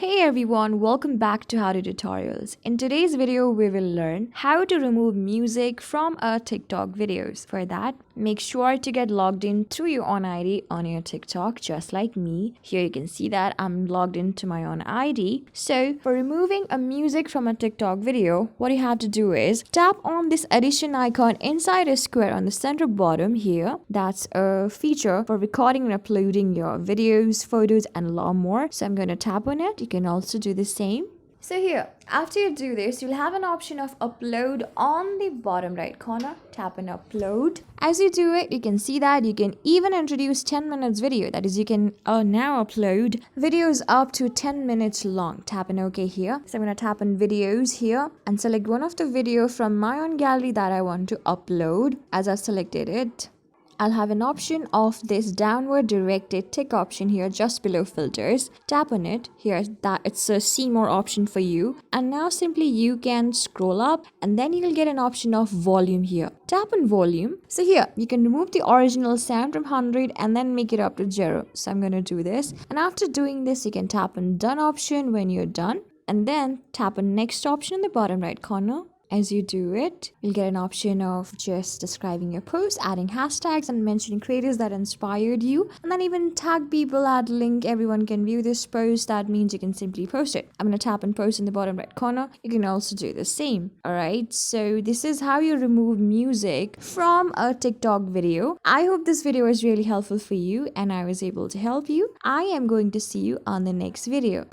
Hey everyone, welcome back to How to Tutorials. In today's video, we will learn how to remove music from our TikTok videos. For that, make sure to get logged in through your own ID on your TikTok, just like me. Here you can see that I'm logged into my own ID. So for removing a music from a TikTok video, what you have to do is tap on this addition icon inside a square on the center bottom here. That's a feature for recording and uploading your videos, photos, and a lot more. So I'm going to tap on it. You can also do the same. So here, after you do this, you'll have an option of upload on the bottom right corner. Tap on upload. As you do it, you can see that you can even introduce 10 minutes video. That is, you can now upload videos up to 10 minutes long. Tap on OK here. So I'm going to tap on videos here and select one of the video from my own gallery that I want to upload. As I've selected it, I'll have an option of this downward directed tick option here just below filters. Tap on it. Here that it's a see more option for you. And now simply you can scroll up and then you'll get an option of volume here. Tap on volume. So here you can remove the original sound from 100 and then make it up to 0. So I'm going to do this. And after doing this, you can tap on done option when you're done. And then tap on next option in the bottom right corner. As you do it, you'll get an option of just describing your post, adding hashtags and mentioning creators that inspired you, and then even tag people, add link, everyone can view this post. That means you can simply post it. I'm going to tap on post in the bottom right corner. You can also do the same. Alright, so this is how you remove music from a TikTok video. I hope this video was really helpful for you and I was able to help you. I am going to see you on the next video.